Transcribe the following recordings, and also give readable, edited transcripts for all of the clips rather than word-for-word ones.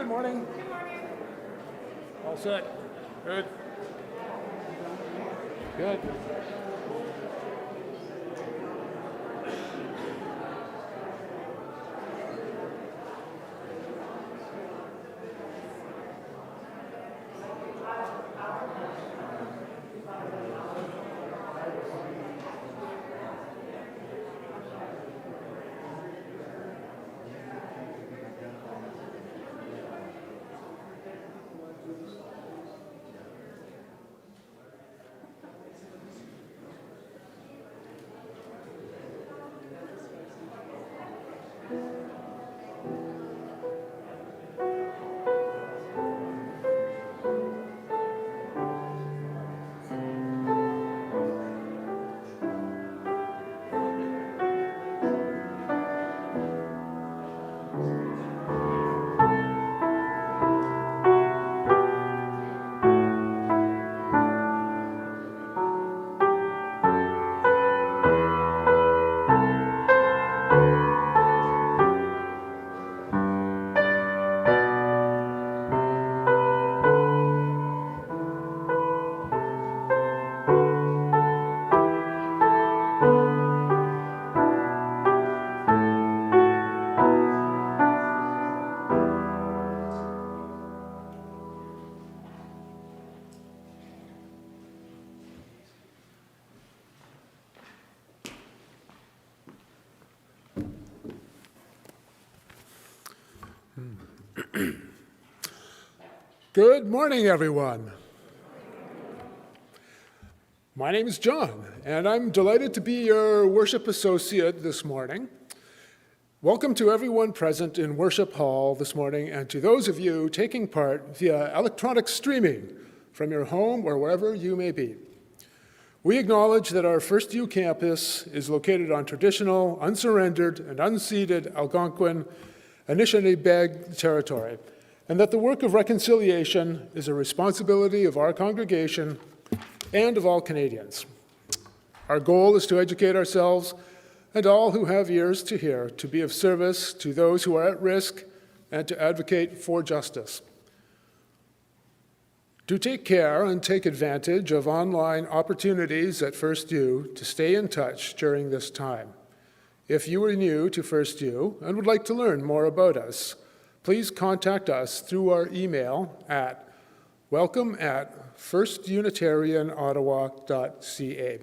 Good morning. Good morning. All set. Good. Good. Good morning, everyone. My name is John, and I'm delighted to be your worship associate this morning. Welcome to everyone present in Worship Hall this morning, and to those of you taking part via electronic streaming from your home or wherever you may be. We acknowledge that our FirstU campus is located on traditional, unsurrendered, and unceded Algonquin Anishinaabe territory, and that the work of reconciliation is a responsibility of our congregation and of all Canadians. Our goal is to educate ourselves and all who have ears to hear, to be of service to those who are at risk and to advocate for justice. Do take care and take advantage of online opportunities at FirstU to stay in touch during this time. If you are new to FirstU and would like to learn more about us, please contact us through our email at welcome@firstunitarianottawa.ca.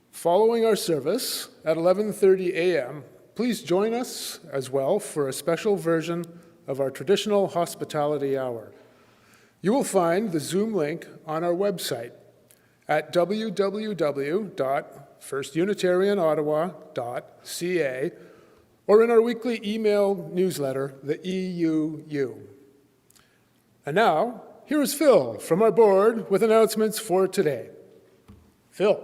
Following our service at 11:30 a.m., please join us as well for a special version of our traditional hospitality hour. You will find the Zoom link on our website at www.firstunitarianottawa.ca or in our weekly email newsletter, the EUU. And now, here is Phil from our board with announcements for today. Phil.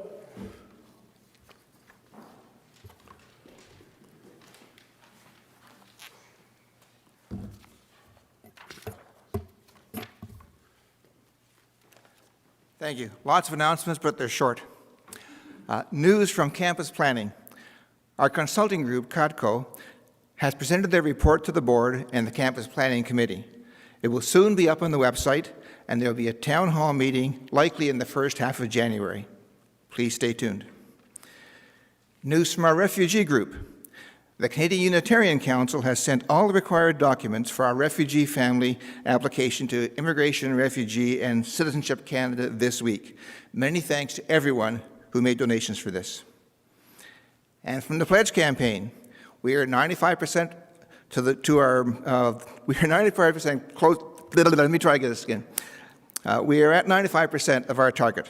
Thank you. Lots of announcements, but they're short. News from campus planning. Our consulting group, CADCO, has presented their report to the board and the campus planning committee. It will soon be up on the website, and there will be a town hall meeting likely in the first half of January. Please stay tuned. News from our refugee group. The Canadian Unitarian Council has sent all the required documents for our refugee family application to Immigration, Refugee, and Citizenship Canada this week. Many thanks to everyone who made donations for this. And from the pledge campaign, we are 95% we are 95% close. Let me try to get this again. We are at 95% of our target,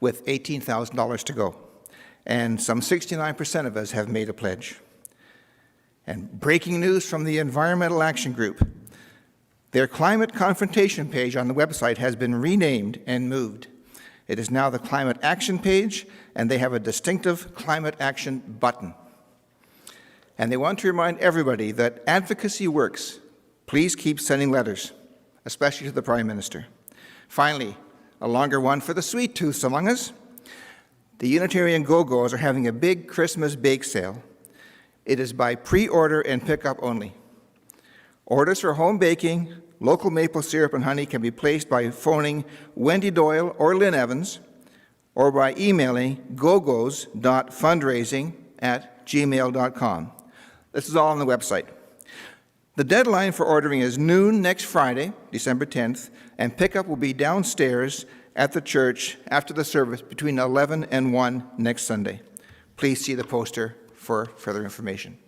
with $18,000 to go, and some 69% of us have made a pledge. And breaking news from the Environmental Action Group. Their climate confrontation page on the website has been renamed and moved. It is now the Climate Action page, and they have a distinctive Climate Action button. And they want to remind everybody that advocacy works. Please keep sending letters, especially to the Prime Minister. Finally, a longer one for the sweet tooths among us. The Unitarian Go-Go's are having a big Christmas bake sale. It is by pre-order and pickup only. Orders for home baking, local maple syrup and honey can be placed by phoning Wendy Doyle or Lynn Evans, or by emailing gogos.fundraising@gmail.com. This is all on the website. The deadline for ordering is noon next Friday, December 10th, and pickup will be downstairs at the church after the service between 11 and 1 next Sunday. Please see the poster for further information.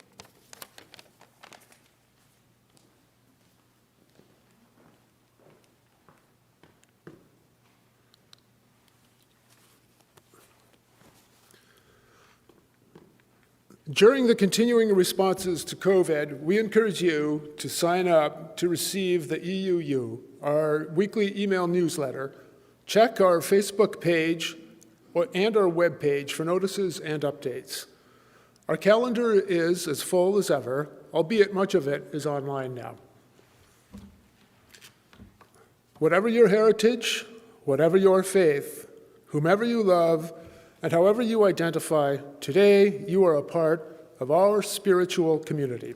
During the continuing responses to COVID, we encourage you to sign up to receive the EUU, our weekly email newsletter. Check our Facebook page and our web page for notices and updates. Our calendar is as full as ever, albeit much of it is online now. Whatever your heritage, whatever your faith, whomever you love, and however you identify, today you are a part of our spiritual community.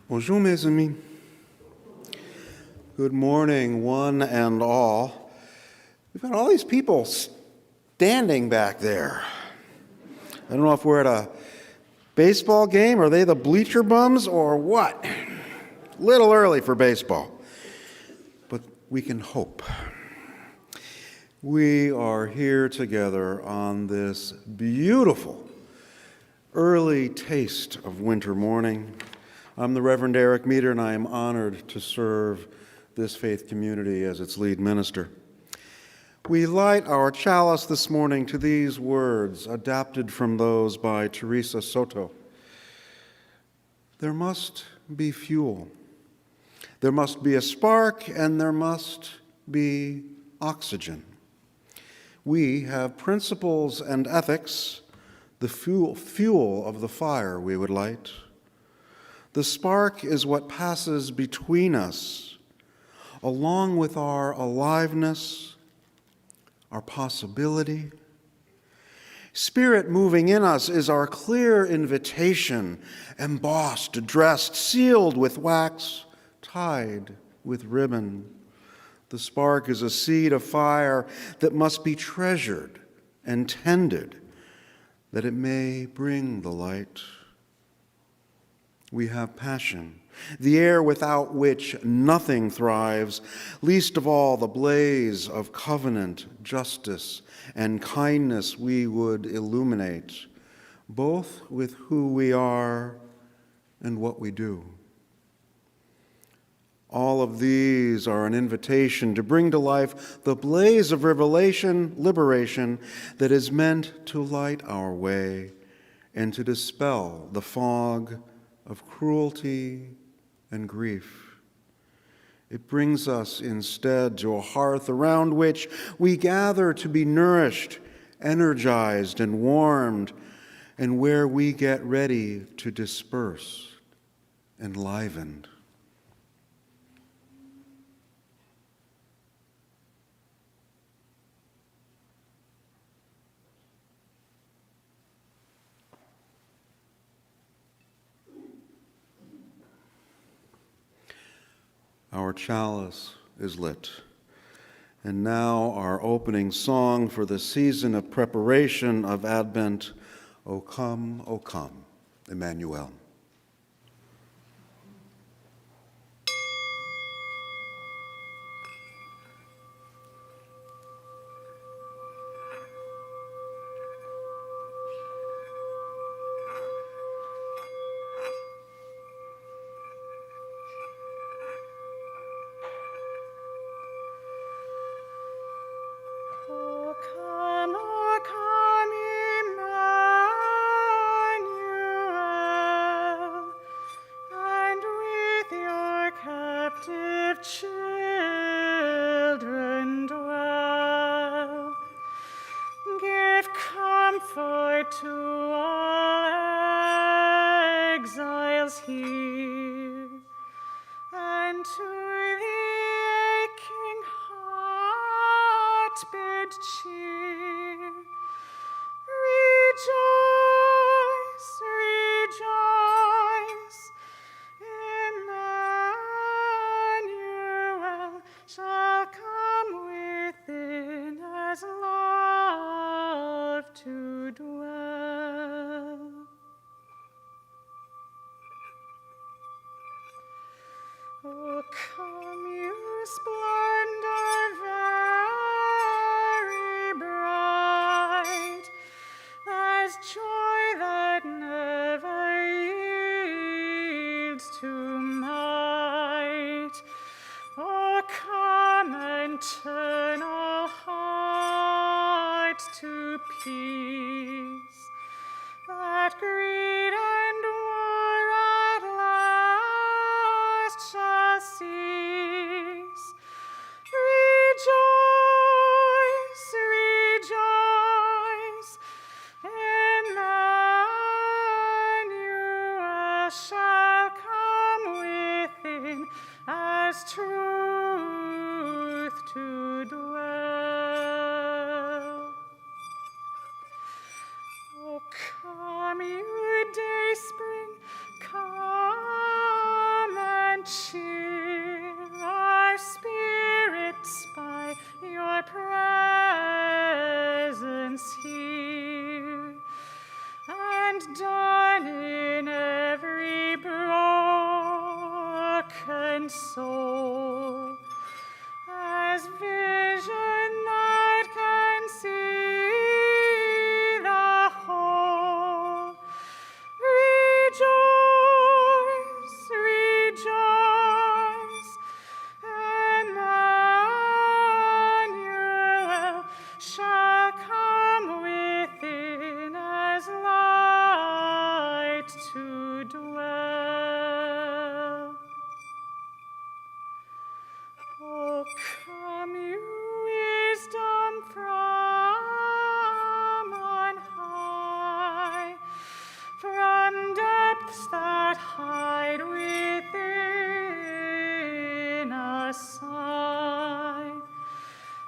Bonjour, mes amis. Good morning, one and all. We've got all these people standing back there. I don't know if we're at a baseball game. Are they the bleacher bums or what? Little early for baseball, but we can hope. We are here together on this beautiful early taste of winter morning. I'm the Reverend Eric Meter, and I am honored to serve this faith community as its lead minister. We light our chalice this morning to these words, adapted from those by Teresa Soto. There must be fuel. There must be a spark, and there must be oxygen. We have principles and ethics, the fuel of the fire we would light. The spark is what passes between us, along with our aliveness, our possibility. Spirit moving in us is our clear invitation, embossed, addressed, sealed with wax, tied with ribbon. The spark is a seed of fire that must be treasured and tended, that it may bring the light. We have passion, the air without which nothing thrives, least of all the blaze of covenant, justice, and kindness we would illuminate, both with who we are and what we do. All of these are an invitation to bring to life the blaze of revelation, liberation that is meant to light our way and to dispel the fog of cruelty and grief. It brings us instead to a hearth around which we gather to be nourished, energized, and warmed, and where we get ready to disperse, enlivened. Our chalice is lit, and now our opening song for the season of preparation of Advent, O come, Emmanuel. O come, Emmanuel. good cheer. Rejoice, rejoice, Emmanuel shall come within as love to dwell. Oh, come, you splendor very bright, as joy that never yields to might. Oh, come and turn all hearts to peace, that greed and war at last shall cease. Rejoice, rejoice, Emmanuel shall come within as truth to dwell. Oh, come, you day spring, come and cheer our spirits by your presence here, and done in every broken soul, as vision that can see the whole. Rejoice, rejoice, Emmanuel shall come within as light to dwell. Oh, come, you wisdom from on high, from depths that hide within a sigh,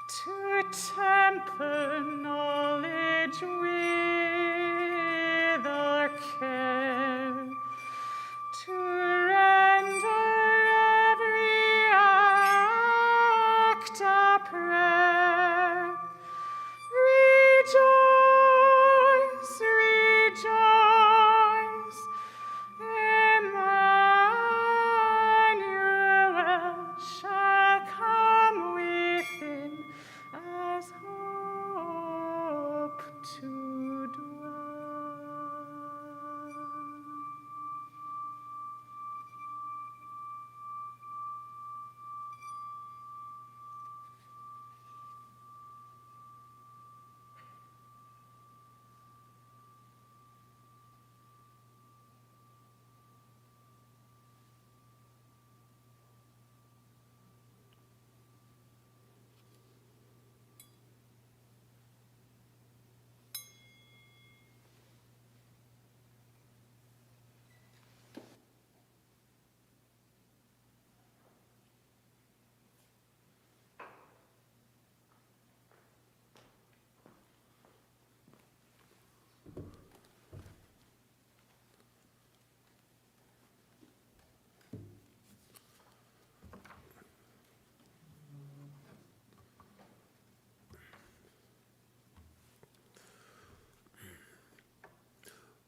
to temper knowledge with our care, to render every act a prayer. Rejoice, rejoice, Emmanuel shall come within as hope to dwell.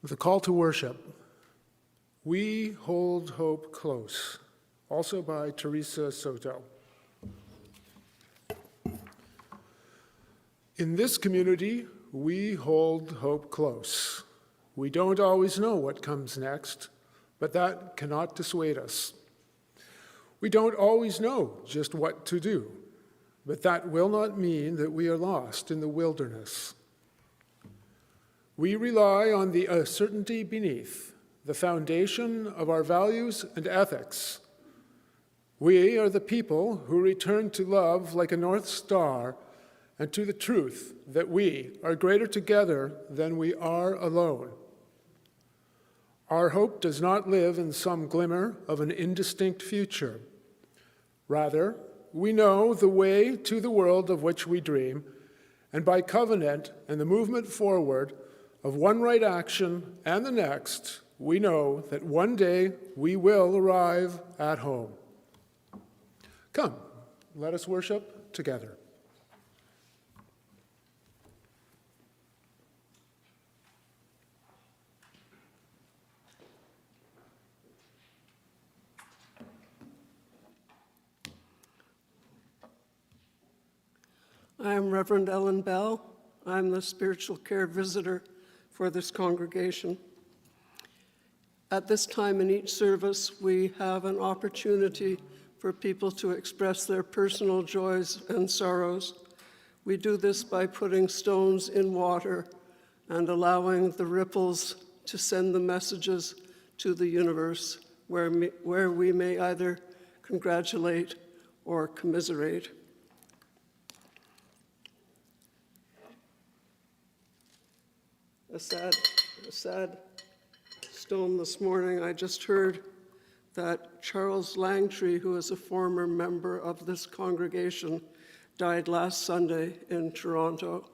With a call to worship, We Hold Hope Close, also by Teresa Soto. In this community, we hold hope close. We don't always know what comes next, but that cannot dissuade us. We don't always know just what to do, but that will not mean that we are lost in the wilderness. We rely on the certainty beneath, the foundation of our values and ethics. We are the people who return to love like a North Star and to the truth that we are greater together than we are alone. Our hope does not live in some glimmer of an indistinct future. Rather, we know the way to the world of which we dream, and by covenant and the movement forward of one right action and the next, we know that one day we will arrive at home. Come, let us worship together. I am Reverend Ellen Bell. I'm the spiritual care visitor for this congregation. At this time in each service, we have an opportunity for people to express their personal joys and sorrows. We do this by putting stones in water and allowing the ripples to send the messages to the universe where we may either congratulate or commiserate. A sad stone this morning. I just heard that Charles Langtree, who is a former member of this congregation, died last Sunday in Toronto.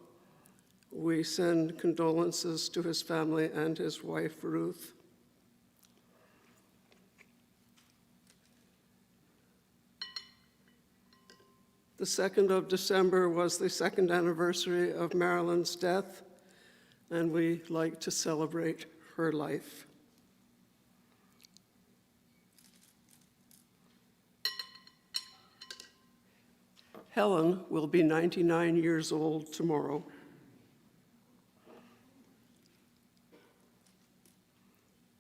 We send condolences to his family and his wife, Ruth. The 2nd of December was the 2nd anniversary of Marilyn's death, and we like to celebrate her life. Helen will be 99 years old tomorrow.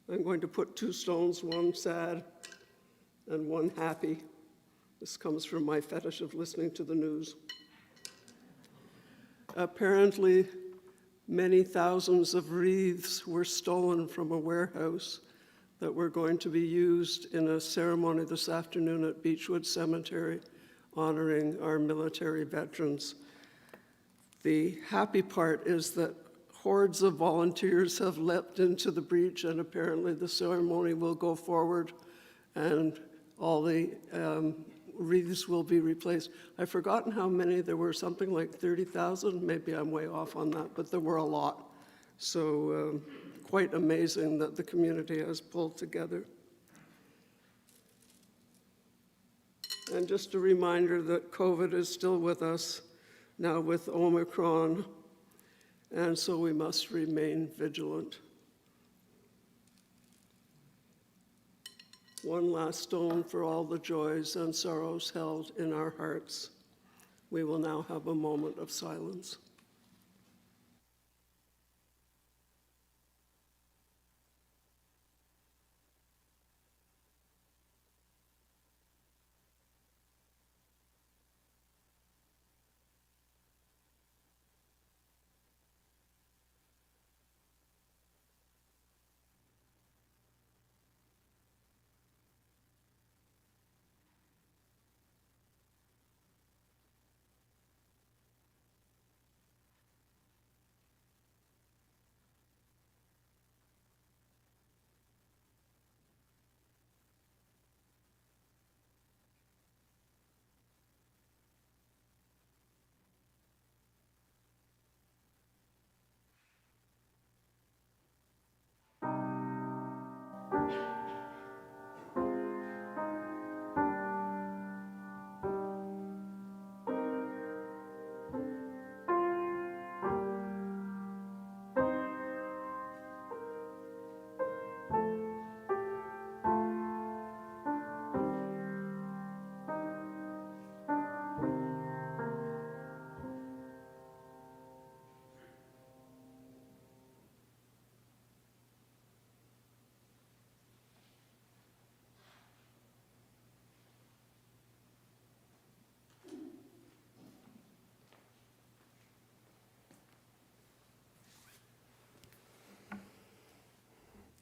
I'm going to put 2 stones, one sad and one happy. This comes from my fetish of listening to the news. Apparently, many thousands of wreaths were stolen from a warehouse that were going to be used in a ceremony this afternoon at Beechwood Cemetery, honoring our military veterans. The happy part is that hordes of volunteers have leapt into the breach, and apparently the ceremony will go forward and all the wreaths will be replaced. I've forgotten how many. There were something like 30,000. Maybe I'm way off on that, but there were a lot. So quite amazing that the community has pulled together. And just a reminder that COVID is still with us, now with Omicron, and so we must remain vigilant. One last stone for all the joys and sorrows held in our hearts. We will now have a moment of silence.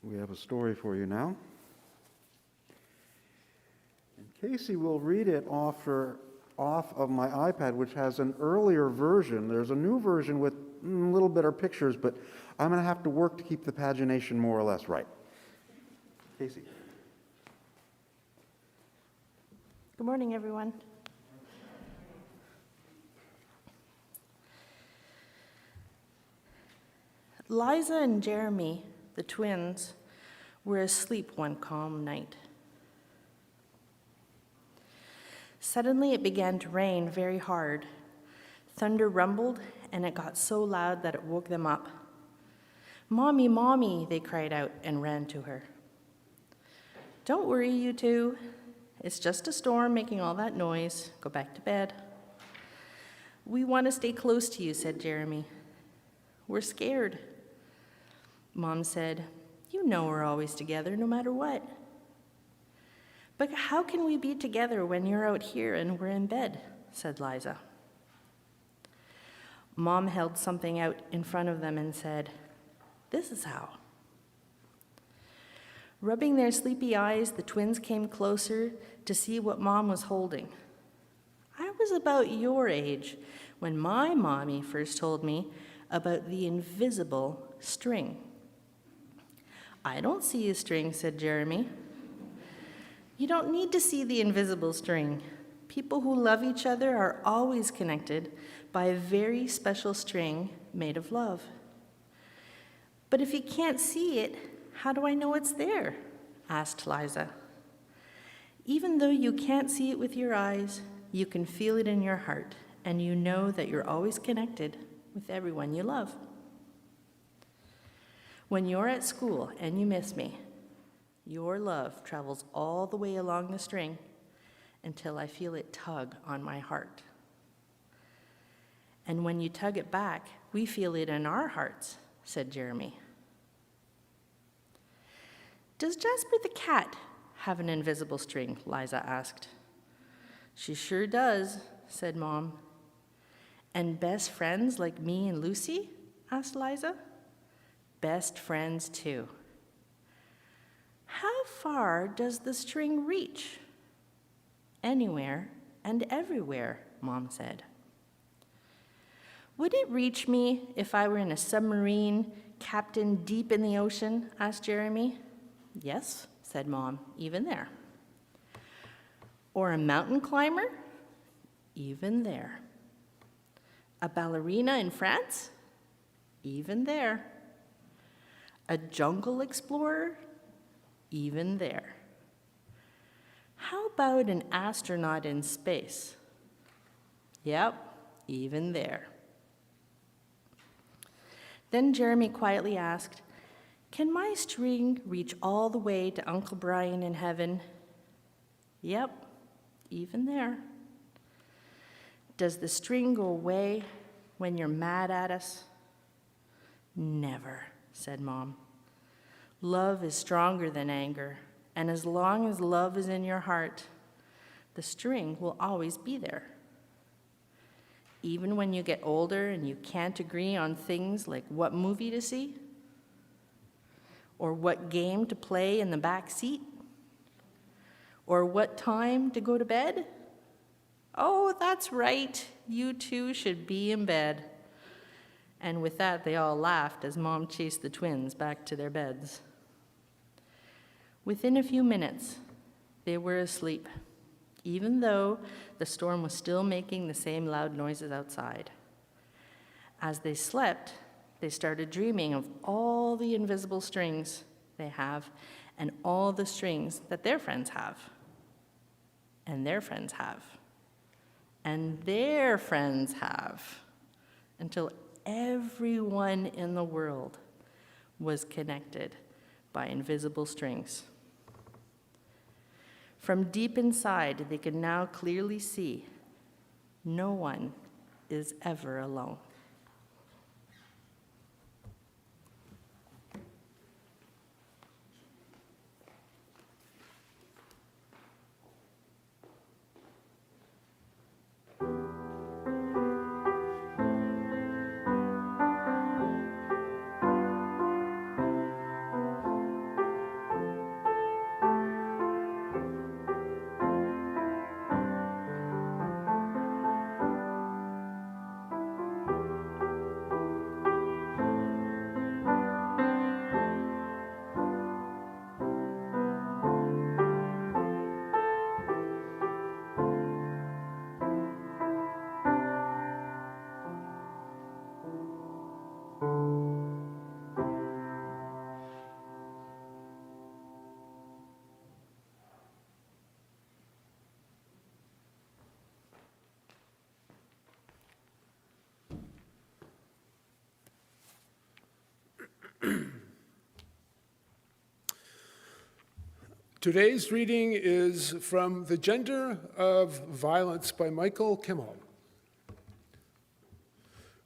We have a story for you now. And Casey will read it off of my iPad, which has an earlier version. There's a new version with a little better pictures, but I'm going to have to work to keep the pagination more or less right. Casey. Good morning, everyone. Liza and Jeremy, the twins, were asleep one calm night. Suddenly it began to rain very hard. Thunder rumbled, and it got so loud that it woke them up. "Mommy, Mommy," they cried out and ran to her. "Don't worry, you two. It's just a storm making all that noise. Go back to bed." "We want to stay close to you," said Jeremy. "We're scared." Mom said, "You know we're always together, no matter what." "But how can we be together when you're out here and we're in bed?" said Liza. Mom held something out in front of them and said, "This is how." Rubbing their sleepy eyes, the twins came closer to see what Mom was holding. I was about your age when my mommy first told me about the invisible string. "I don't see a string," said Jeremy. "You don't need to see the invisible string. People who love each other are always connected by a very special string made of love." "But if you can't see it, how do I know it's there?" asked Liza. "Even though you can't see it with your eyes, you can feel it in your heart, and you know that you're always connected with everyone you love. When you're at school and you miss me, your love travels all the way along the string until I feel it tug on my heart. And when you tug it back, we feel it in our hearts," said Jeremy. "Does Jasper the cat have an invisible string?" Liza asked. "She sure does," said Mom. "And best friends like me and Lucy?" asked Liza. "Best friends too." "How far does the string reach?" "Anywhere and everywhere," Mom said. "Would it reach me if I were in a submarine, captain deep in the ocean?" asked Jeremy. "Yes," said Mom, "even there." "Or a mountain climber?" "Even there." "A ballerina in France?" "Even there." "A jungle explorer?" "Even there." "How about an astronaut in space?" "Yep, even there." Then Jeremy quietly asked, "Can my string reach all the way to Uncle Brian in heaven?" "Yep, even there." "Does the string go away when you're mad at us?" "Never," said Mom. "Love is stronger than anger, and as long as love is in your heart, the string will always be there. Even when you get older and you can't agree on things like what movie to see, or what game to play in the back seat, or what time to go to bed? Oh, that's right, you two should be in bed." And with that, they all laughed as Mom chased the twins back to their beds. Within a few minutes, they were asleep, even though the storm was still making the same loud noises outside. As they slept, they started dreaming of all the invisible strings they have and all the strings that their friends have, and their friends have, and their friends have, until everyone in the world was connected by invisible strings. From deep inside, they could now clearly see no one is ever alone. Today's reading is from The Gender of Violence by Michael Kimmel.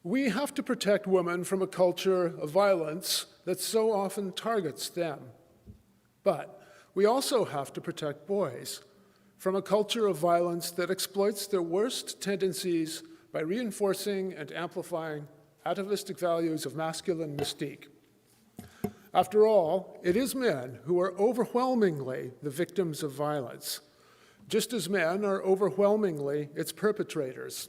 We have to protect women from a culture of violence that so often targets them. But we also have to protect boys from a culture of violence that exploits their worst tendencies by reinforcing and amplifying atavistic values of masculine mystique. After all, it is men who are overwhelmingly the victims of violence, just as men are overwhelmingly its perpetrators.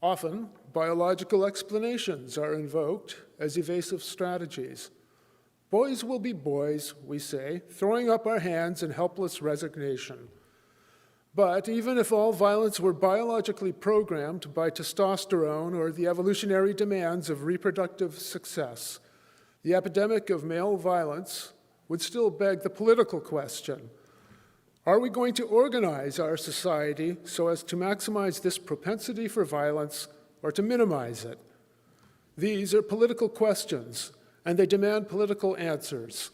Often, biological explanations are invoked as evasive strategies. Boys will be boys, we say, throwing up our hands in helpless resignation. But even if all violence were biologically programmed by testosterone or the evolutionary demands of reproductive success, the epidemic of male violence would still beg the political question: are we going to organize our society so as to maximize this propensity for violence or to minimize it? These are political questions, and they demand political answers,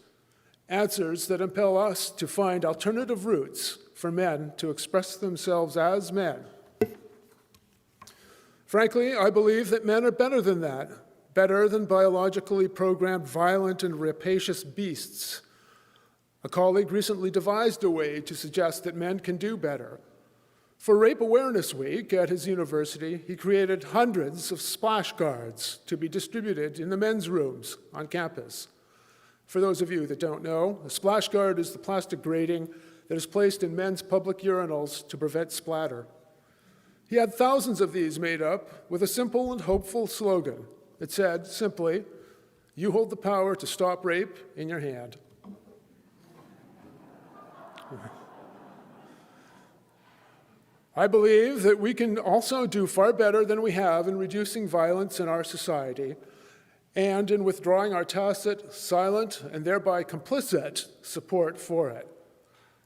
answers that impel us to find alternative routes for men to express themselves as men. Frankly, I believe that men are better than that, better than biologically programmed violent and rapacious beasts. A colleague recently devised a way to suggest that men can do better. For Rape Awareness Week at his university, he created hundreds of splash guards to be distributed in the men's rooms on campus. For those of you that don't know, a splash guard is the plastic grating that is placed in men's public urinals to prevent splatter. He had thousands of these made up with a simple and hopeful slogan. It said, simply, "You hold the power to stop rape in your hand." I believe that we can also do far better than we have in reducing violence in our society and in withdrawing our tacit, silent, and thereby complicit support for it.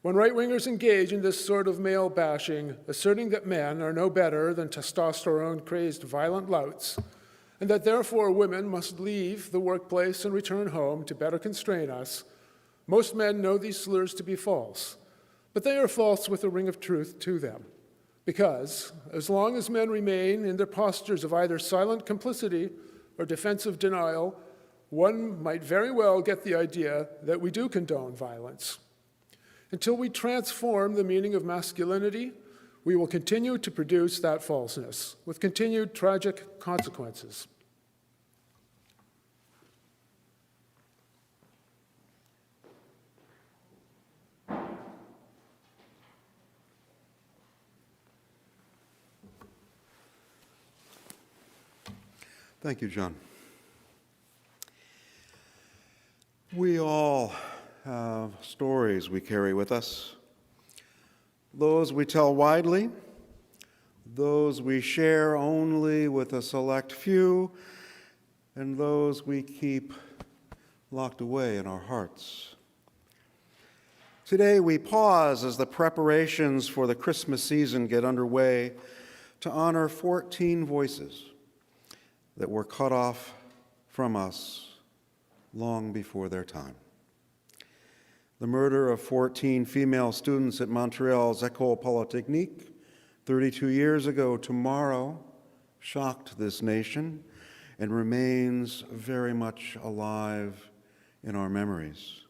When right-wingers engage in this sort of male bashing, asserting that men are no better than testosterone-crazed violent louts, and that therefore women must leave the workplace and return home to better constrain us, most men know these slurs to be false. But they are false with a ring of truth to them. Because as long as men remain in their postures of either silent complicity or defensive denial, one might very well get the idea that we do condone violence. Until we transform the meaning of masculinity, we will continue to produce that falseness, with continued tragic consequences. Thank you, John. We all have stories we carry with us. Those we tell widely, those we share only with a select few, and those we keep locked away in our hearts. Today we pause as the preparations for the Christmas season get underway to honor 14 voices that were cut off from us long before their time. The murder of 14 female students at Montreal's École Polytechnique 32 years ago tomorrow shocked this nation and remains very much alive in our memories.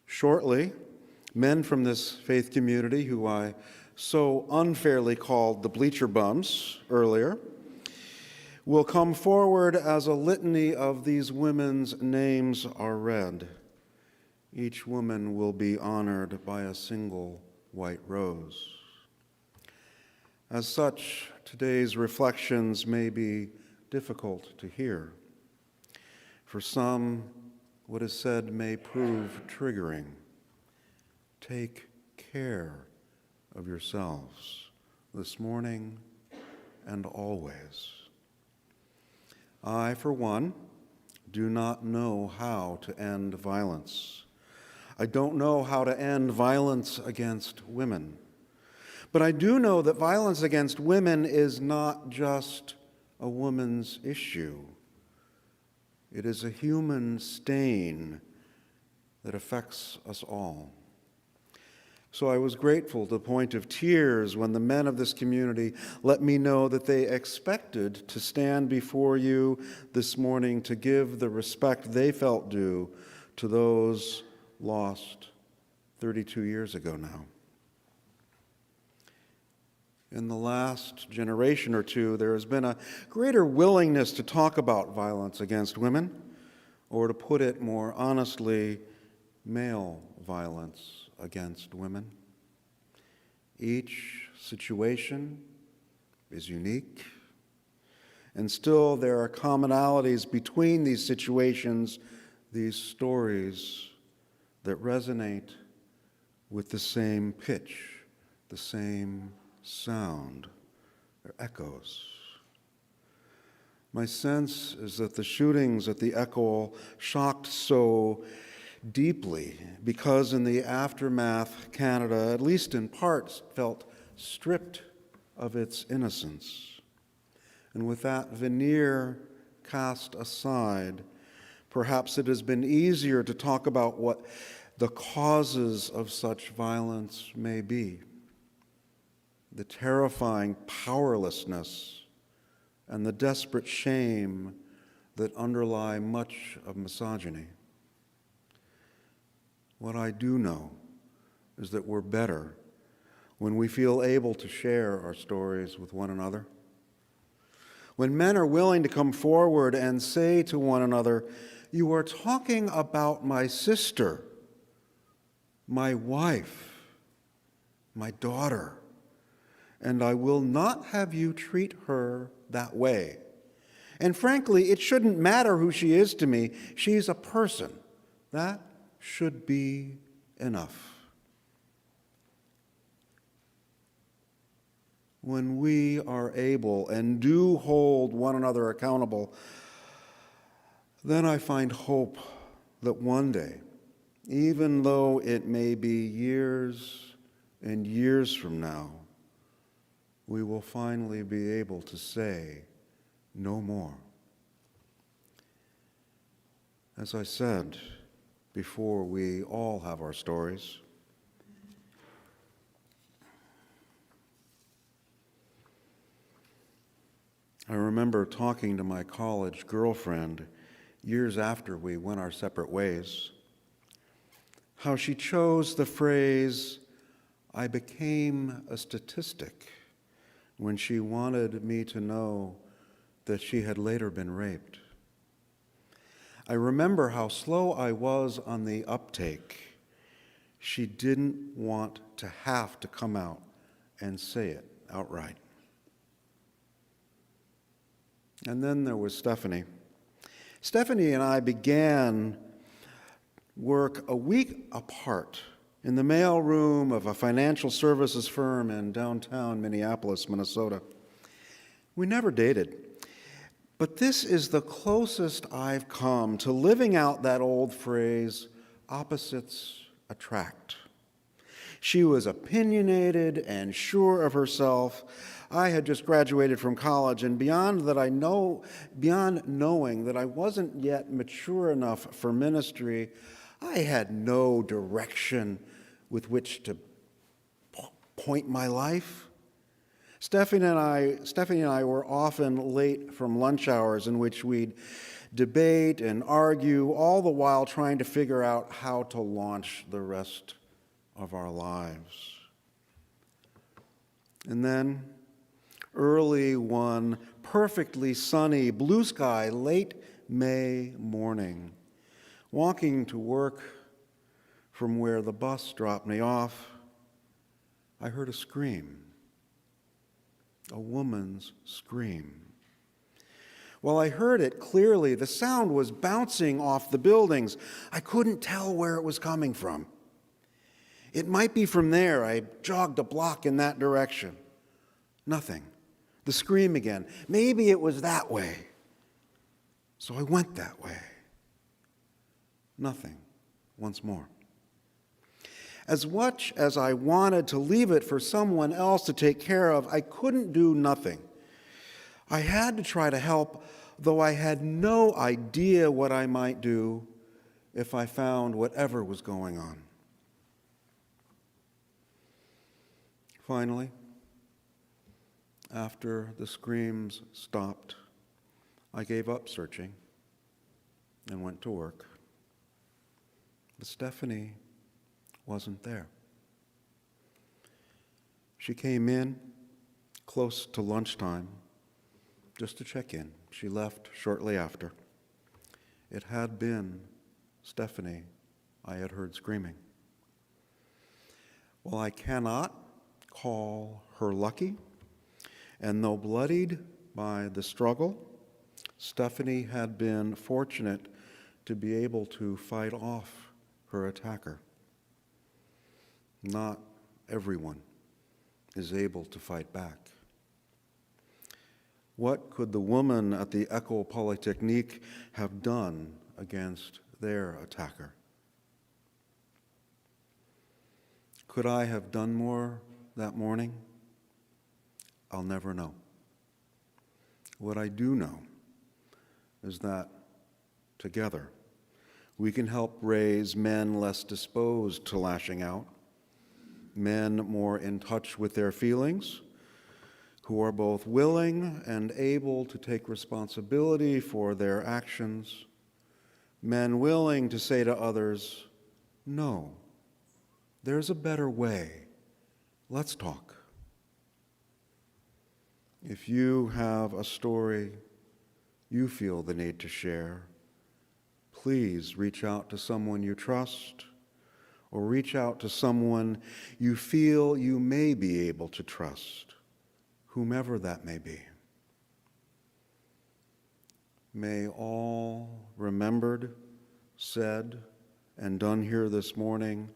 Shortly, men from this faith community, who I so unfairly called the bleacher bums earlier, will come forward as a litany of these women's names are read. Each woman will be honored by a single white rose. As such, today's reflections may be difficult to hear. For some, what is said may prove triggering. Take care of yourselves this morning and always. I, for one, do not know how to end violence. I don't know how to end violence against women. But I do know that violence against women is not just a woman's issue. It is a human stain that affects us all. So I was grateful to the point of tears when the men of this community let me know that they expected to stand before you this morning to give the respect they felt due to those lost 32 years ago now. In the last generation or two, there has been a greater willingness to talk about violence against women, or to put it more honestly, male violence against women. Each situation is unique, and still there are commonalities between these situations, these stories that resonate with the same pitch, the same sound, or echoes. My sense is that the shootings at the École shocked so deeply because in the aftermath, Canada, at least in parts, felt stripped of its innocence. And with that veneer cast aside, perhaps it has been easier to talk about what the causes of such violence may be. The terrifying powerlessness and the desperate shame that underlie much of misogyny. What I do know is that we're better when we feel able to share our stories with one another. When men are willing to come forward and say to one another, "You are talking about my sister, my wife, my daughter, and I will not have you treat her that way. And frankly, it shouldn't matter who she is to me. She's a person." That should be enough. When we are able and do hold one another accountable, then I find hope that one day, even though it may be years and years from now, we will finally be able to say no more. As I said before, we all have our stories. I remember talking to my college girlfriend years after we went our separate ways, how she chose the phrase, "I became a statistic," when she wanted me to know that she had later been raped. I remember how slow I was on the uptake. She didn't want to have to come out and say it outright. And then there was Stephanie. Stephanie and I began work a week apart in the mailroom of a financial services firm in downtown Minneapolis, Minnesota. We never dated, but this is the closest I've come to living out that old phrase, opposites attract. She was opinionated and sure of herself. I had just graduated from college, and beyond knowing that I wasn't yet mature enough for ministry, I had no direction with which to point my life. Stephanie and I were often late from lunch hours in which we'd debate and argue, all the while trying to figure out how to launch the rest of our lives. And then, early one perfectly sunny, blue sky, late May morning, walking to work from where the bus dropped me off, I heard a scream, a woman's scream. While I heard it clearly, the sound was bouncing off the buildings. I couldn't tell where it was coming from. It might be from there. I jogged a block in that direction. Nothing. The scream again. Maybe it was that way. So I went that way. Nothing. Once more. As much as I wanted to leave it for someone else to take care of, I couldn't do nothing. I had to try to help, though I had no idea what I might do, if I found whatever was going on. Finally, after the screams stopped, I gave up searching and went to work. But Stephanie wasn't there. She came in close to lunchtime just to check in. She left shortly after. It had been Stephanie I had heard screaming. Well, I cannot call her lucky, and though bloodied by the struggle, Stephanie had been fortunate to be able to fight off her attacker. Not everyone is able to fight back. What could the woman at the École Polytechnique have done against their attacker? Could I have done more that morning? I'll never know. What I do know is that together we can help raise men less disposed to lashing out, men more in touch with their feelings, who are both willing and able to take responsibility for their actions, men willing to say to others, "No, there's a better way. Let's talk." If you have a story you feel the need to share, please reach out to someone you trust, or reach out to someone you feel you may be able to trust, whomever that may be. May all remembered, said, and done here this morning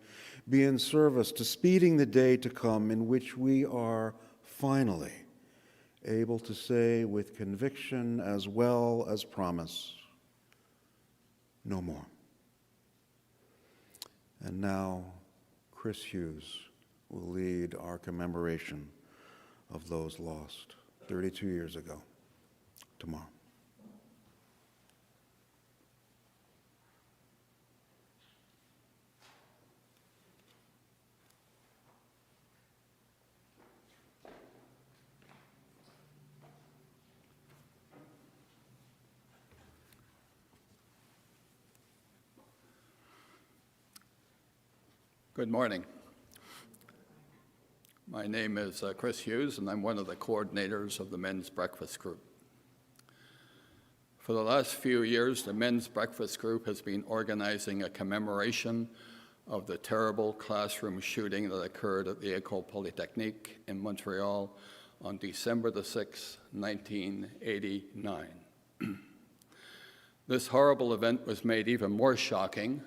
be in service to speeding the day to come in which we are finally able to say with conviction as well as promise, no more. And now, Chris Hughes will lead our commemoration of those lost 32 years ago tomorrow. Good morning. My name is Chris Hughes, and I'm one of the coordinators of the Men's Breakfast Group. For the last few years, the Men's Breakfast Group has been organizing a commemoration of the terrible classroom shooting that occurred at the École Polytechnique in Montreal on December the 6th, 1989. This horrible event was made even more shocking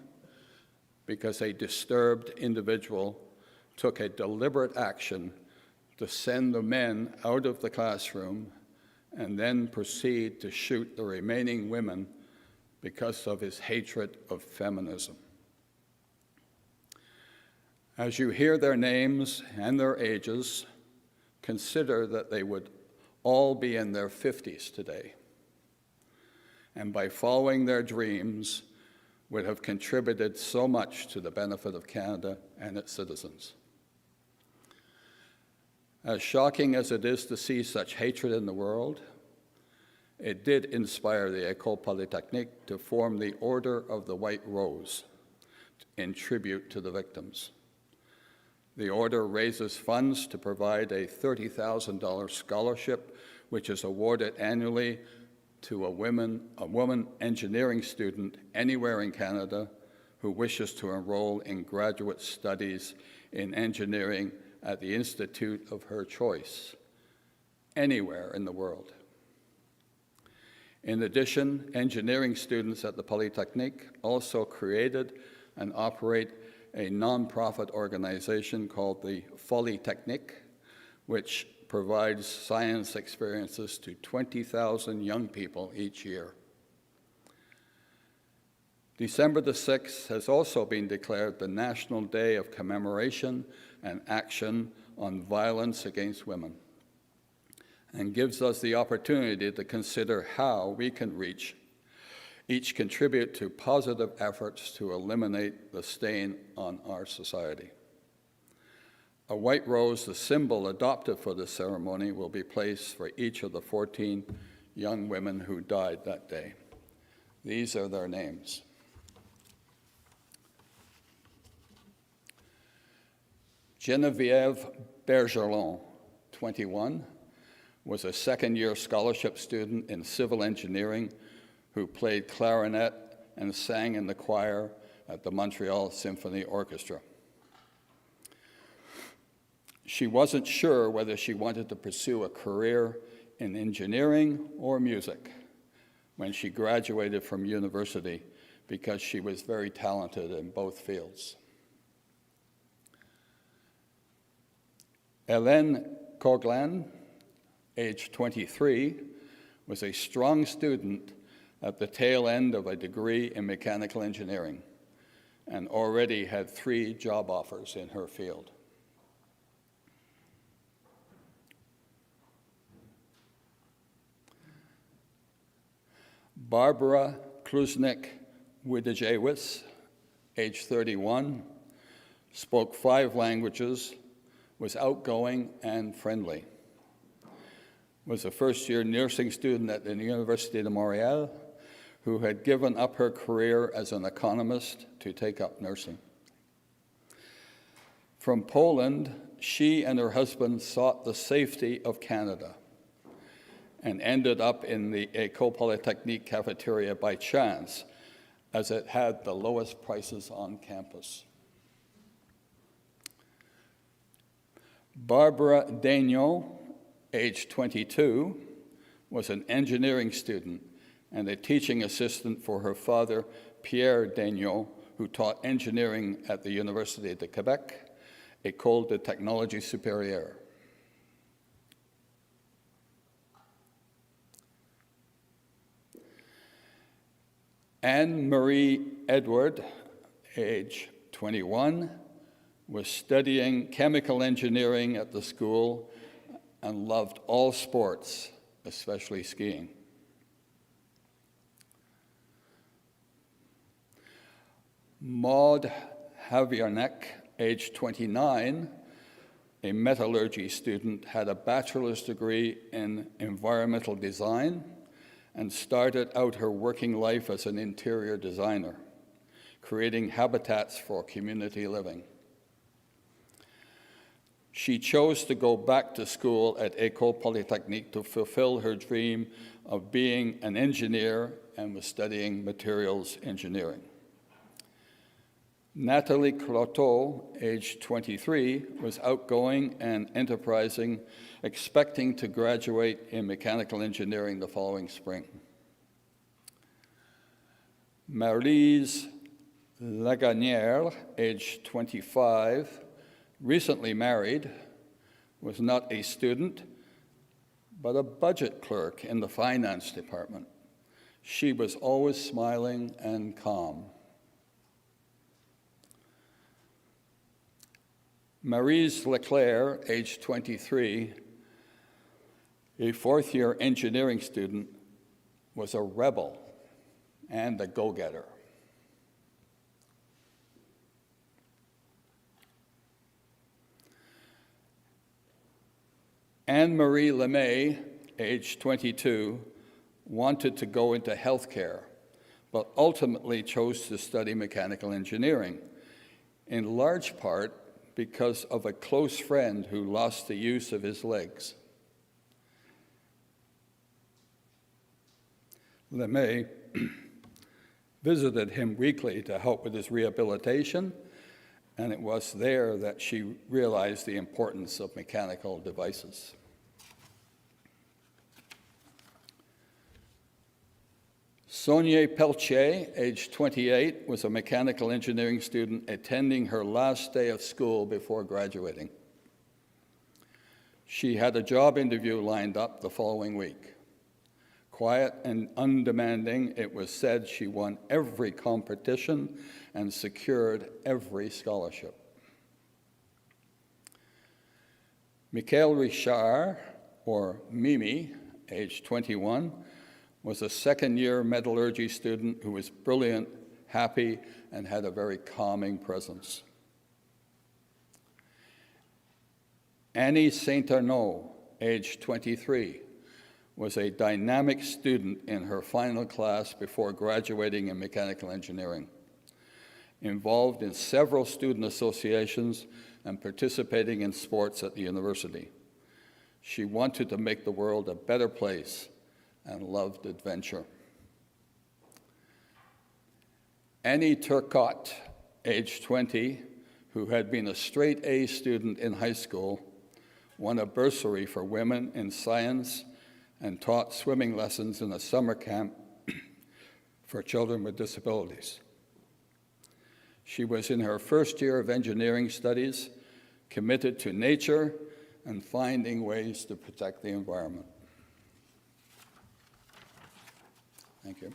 because a disturbed individual took a deliberate action to send the men out of the classroom and then proceed to shoot the remaining women because of his hatred of feminism. As you hear their names and their ages, consider that they would all be in their 50s today, and by following their dreams, would have contributed so much to the benefit of Canada and its citizens. As shocking as it is to see such hatred in the world, it did inspire the École Polytechnique to form the Order of the White Rose in tribute to the victims. The order raises funds to provide a $30,000 scholarship, which is awarded annually to a woman engineering student anywhere in Canada who wishes to enroll in graduate studies in engineering at the institute of her choice, anywhere in the world. In addition, engineering students at the Polytechnique also created and operate a nonprofit organization called the Polytechnique, which provides science experiences to 20,000 young people each year. December the 6th has also been declared the National Day of Commemoration and Action on Violence Against Women, and gives us the opportunity to consider how we can reach Each contribute to positive efforts to eliminate the stain on our society. A white rose, the symbol adopted for the ceremony, will be placed for each of the 14 young women who died that day. These are their names. Geneviève Bergeron, 21, was a second-year scholarship student in civil engineering who played clarinet and sang in the choir at the Montreal Symphony Orchestra. She wasn't sure whether she wanted to pursue a career in engineering or music when she graduated from university because she was very talented in both fields. Hélène Coghlan, age 23, was a strong student at the tail end of a degree in mechanical engineering and already had 3 job offers in her field. Barbara Kluznik-Widajewicz, age 31, spoke 5 languages, was outgoing and friendly, was a first-year nursing student at the Université de Montréal who had given up her career as an economist to take up nursing. From Poland, she and her husband sought the safety of Canada and ended up in the École Polytechnique cafeteria by chance, as it had the lowest prices on campus. Barbara Daigneault, age 22, was an engineering student and a teaching assistant for her father, Pierre Daigneault, who taught engineering at the Université de Québec, École de Technologie Supérieure. Anne-Marie Edward, age 21, was studying chemical engineering at the school and loved all sports, especially skiing. Maud Haviernek, age 29, a metallurgy student, had a bachelor's degree in environmental design and started out her working life as an interior designer, creating habitats for community living. She chose to go back to school at École Polytechnique to fulfill her dream of being an engineer and was studying materials engineering. Nathalie Cloteau, age 23, was outgoing and enterprising, expecting to graduate in mechanical engineering the following spring. Maryse Lagonière, age 25, recently married, was not a student, but a budget clerk in the finance department. She was always smiling and calm. Maryse Leclerc, age 23, a fourth-year engineering student, was a rebel and a go-getter. Anne-Marie Lemay, age 22, wanted to go into healthcare, but ultimately chose to study mechanical engineering, in large part because of a close friend who lost the use of his legs. Lemay visited him weekly to help with his rehabilitation, and it was there that she realized the importance of mechanical devices. Sonia Peltier, age 28, was a mechanical engineering student attending her last day of school before graduating. She had a job interview lined up the following week. Quiet and undemanding, it was said she won every competition and secured every scholarship. Michael Richard, or Mimi, age 21, was a second-year metallurgy student who was brilliant, happy, and had a very calming presence. Annie Saint-Arnaud, age 23, was a dynamic student in her final class before graduating in mechanical engineering, involved in several student associations and participating in sports at the university. She wanted to make the world a better place and loved adventure. Annie Turcotte, age 20, who had been a straight A student in high school, won a bursary for women in science and taught swimming lessons in a summer camp for children with disabilities. She was in her first year of engineering studies, committed to nature and finding ways to protect the environment. Thank you.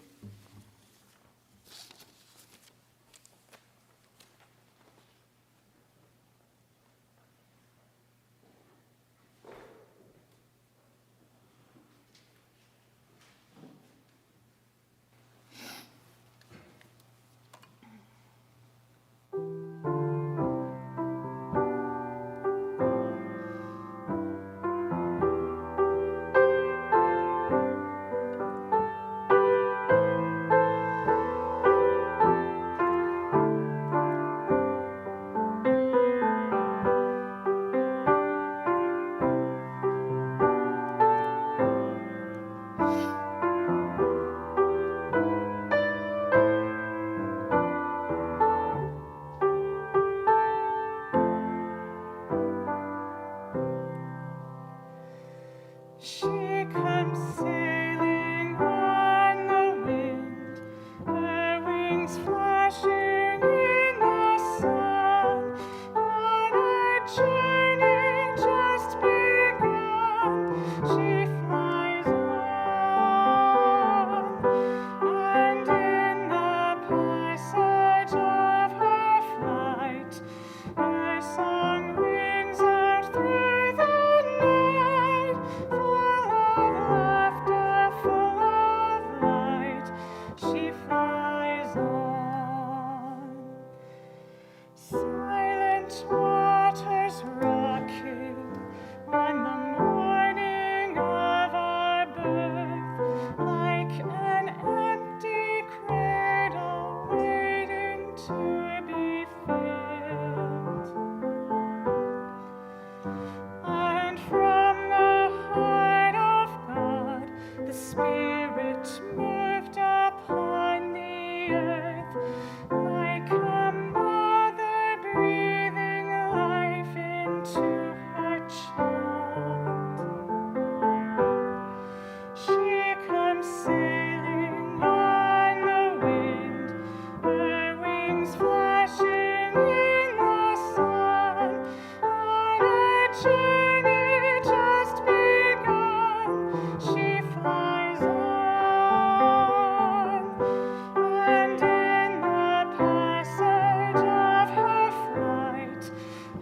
She comes sailing on the wind, her wings flashing in the sun, on a journey just begun. She flies on, and in the passage of her flight, her song rings out through the night. Full of laughter, full of light, she flies on. Silent waters rocking on the morning of our birth, like an empty cradle waiting to be filled. And from the heart of God, the Spirit moved upon the earth, like a mother breathing life into her child. She comes sailing on the wind, her wings flashing in the sun, on a journey just begun. She flies on, and in the passage of her flight,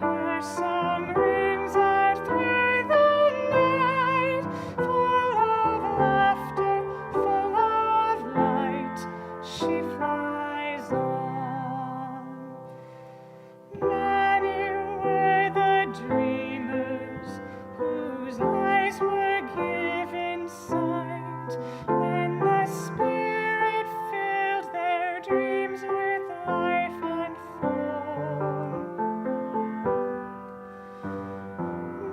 her song rings out through the night. Full of laughter, full of light, she flies on. Many were the dreamers whose eyes were given sight when the Spirit filled their dreams with life and form.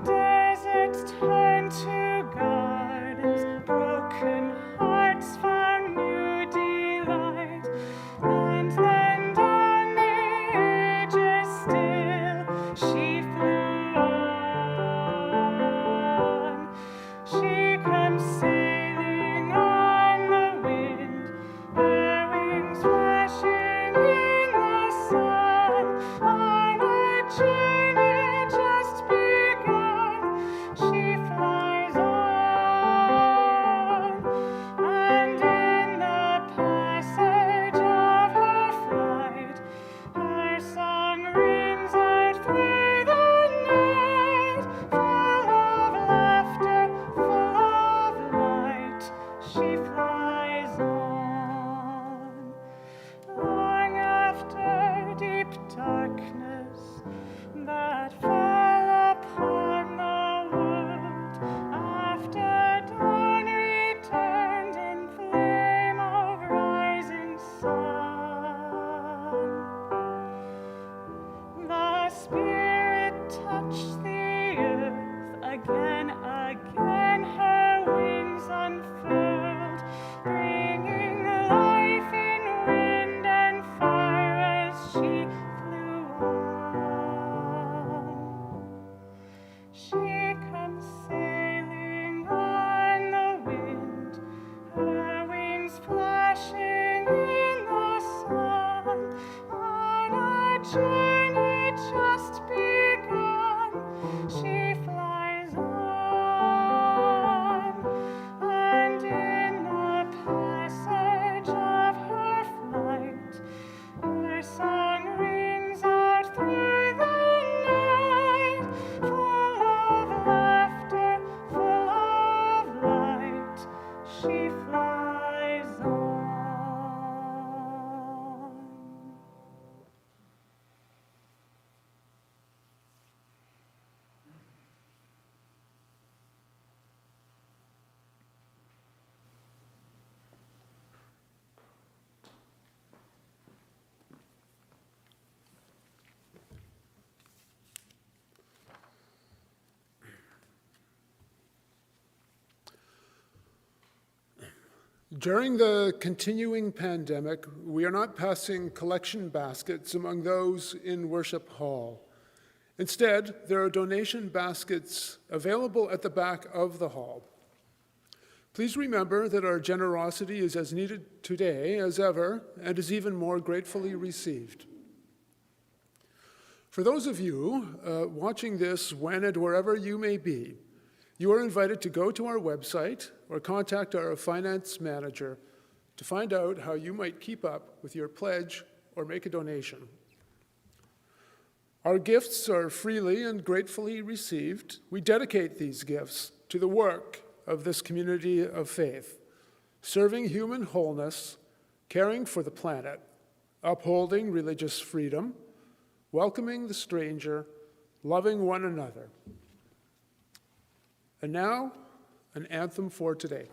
Deserts turned to gardens, broken hearts found new delight, and then down the ages still she flew on. She comes sailing on During the continuing pandemic, we are not passing collection baskets among those in Worship Hall. Instead, there are donation baskets available at the back of the hall. Please remember that our generosity is as needed today as ever and is even more gratefully received. For those of you watching this when and wherever you may be, you are invited to go to our website or contact our finance manager to find out how you might keep up with your pledge or make a donation. Our gifts are freely and gratefully received. We dedicate these gifts to the work of this community of faith, serving human wholeness, caring for the planet, upholding religious freedom, welcoming the stranger, loving one another. And now, an anthem for today.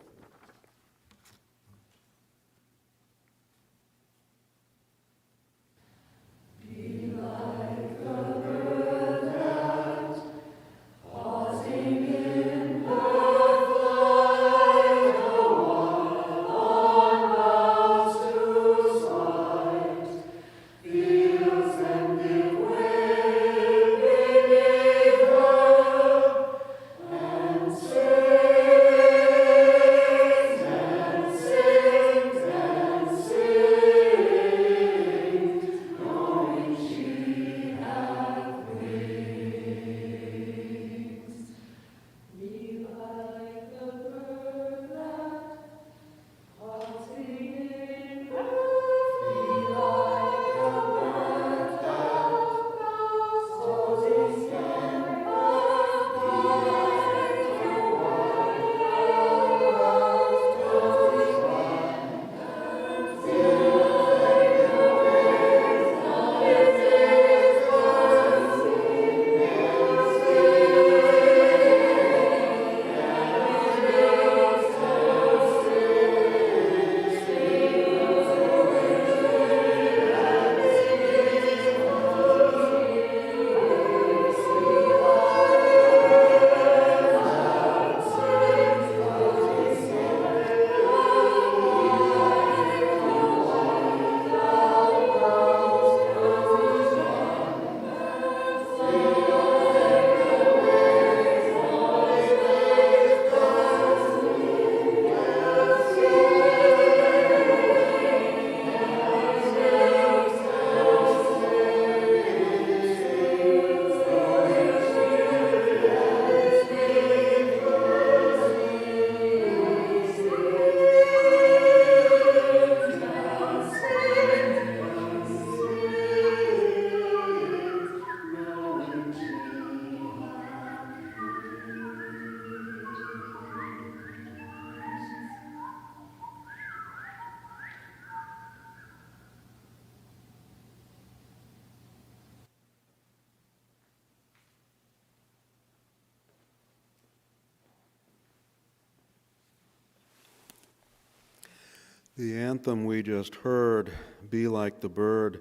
The anthem we just heard, Be Like the Bird,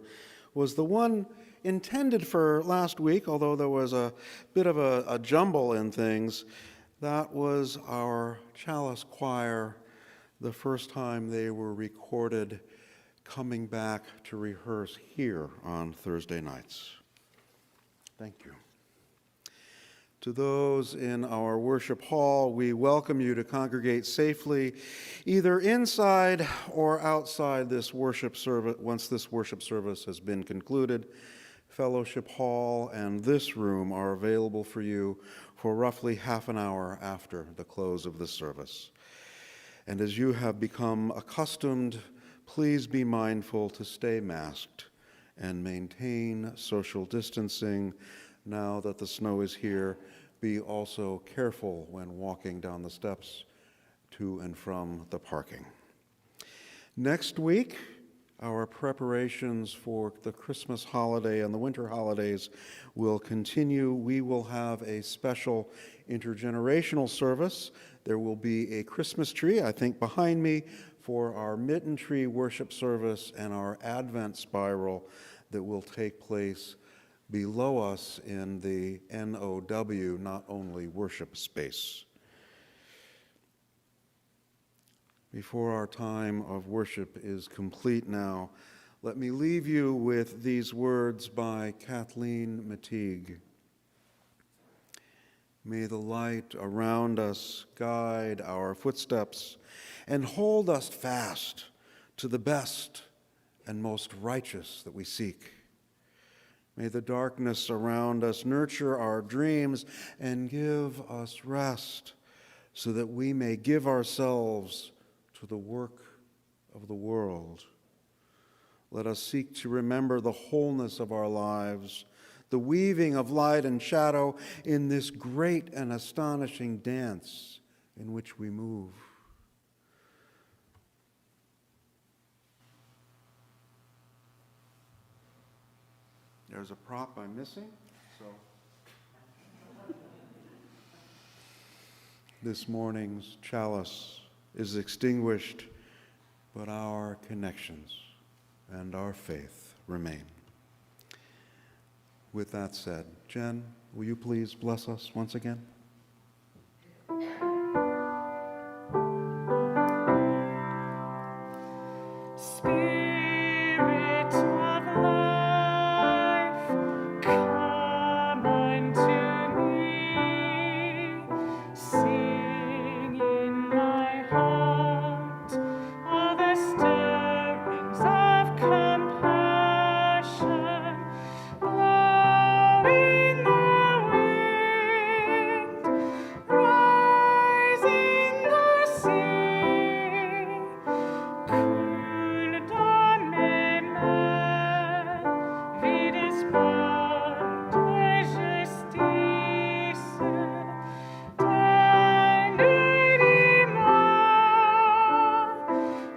was the one intended for last week, although there was a bit of a jumble in things. That was our Chalice Choir, the first time they were recorded coming back to rehearse here on Thursday nights. Thank you. To those in our worship hall, we welcome you to congregate safely, either inside or outside this worship service. Once this worship service has been concluded, fellowship hall and this room are available for you for roughly half an hour after the close of the service. And as you have become accustomed, please be mindful to stay masked and maintain social distancing. Now that the snow is here, be also careful when walking down the steps to and from the parking. Next week, our preparations for the Christmas holiday and the winter holidays will continue. We will have a special intergenerational service. There will be a Christmas tree, I think behind me, for our mitten tree worship service and our Advent spiral that will take place below us in the NOW, not only worship space. Before our time of worship is complete now, let me leave you with these words by Kathleen Mateague. May the light around us guide our footsteps and hold us fast to the best and most righteous that we seek. May the darkness around us nurture our dreams and give us rest so that we may give ourselves to the work of the world. Let us seek to remember the wholeness of our lives, the weaving of light and shadow in this great and astonishing dance in which we move. There's a prop I'm missing, so this morning's chalice is extinguished, but our connections and our faith remain. With that said, Jen, will you please bless us once again? Spirit of life, come unto me. Sing in my heart all the stirrings of compassion. Blow in the wind, rise in the sea. Cool domaine, vides bond de justice, danidima,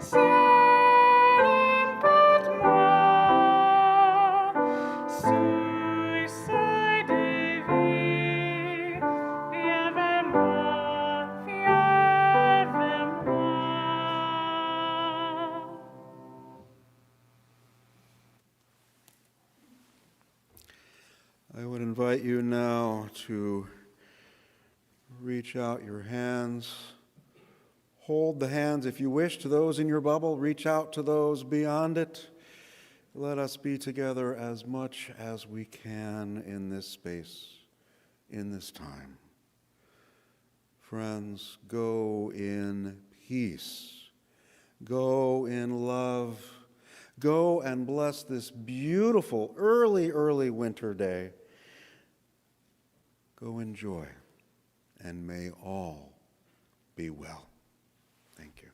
ciel importe-moi, suicide vie, viens vers moi, viens vers moi. I would invite you now to reach out your hands. Hold the hands, if you wish, to those in your bubble. Reach out to those beyond it. Let us be together as much as we can in this space, in this time. Friends, go in peace. Go in love. Go and bless this beautiful early winter day. Go in joy, and may all be well. Thank you.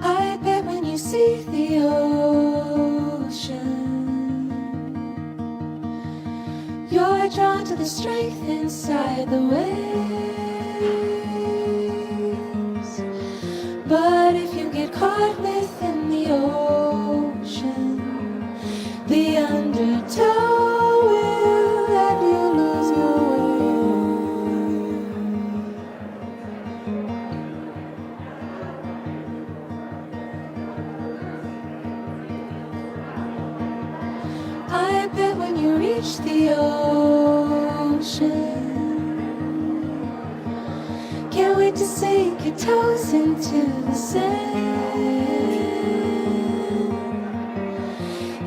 I bet when you see the ocean, you're drawn to the strength inside the waves. But if you get caught within the ocean, the undertow will let you lose your way. I bet when you reach the ocean, can't wait to sink your toes into the sand.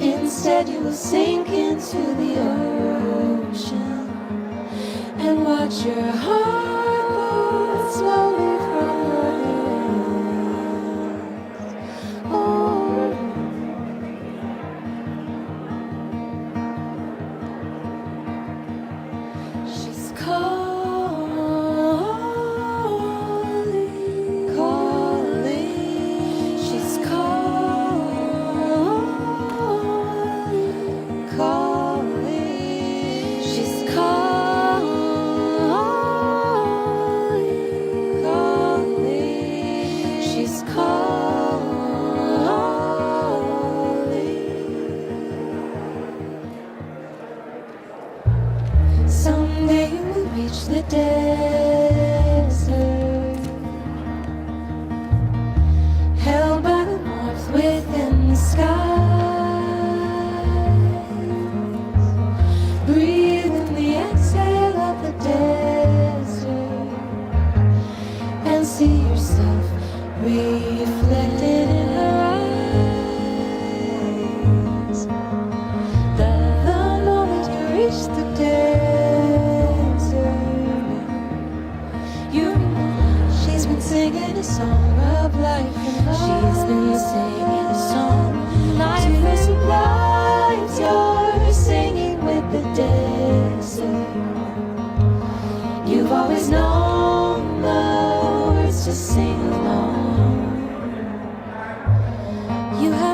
Instead you will sink into the ocean and watch your heart move slowly from your hands. Oh. She's calling, calling. She's calling, calling. She's calling, calling.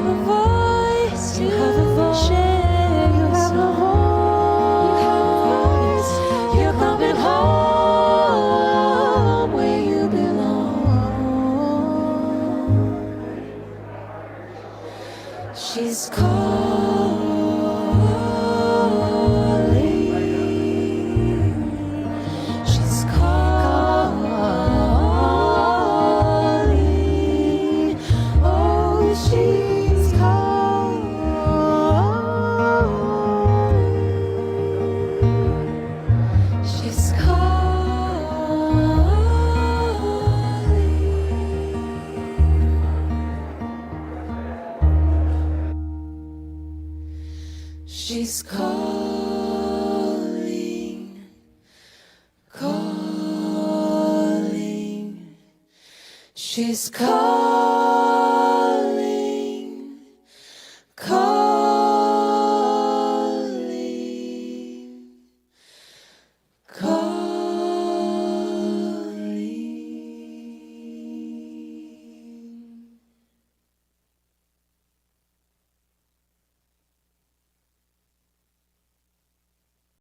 have a voice to share your song. You're coming home where you belong. She's calling. She's calling. Oh, she's calling. She's calling. She's calling, calling. She's calling.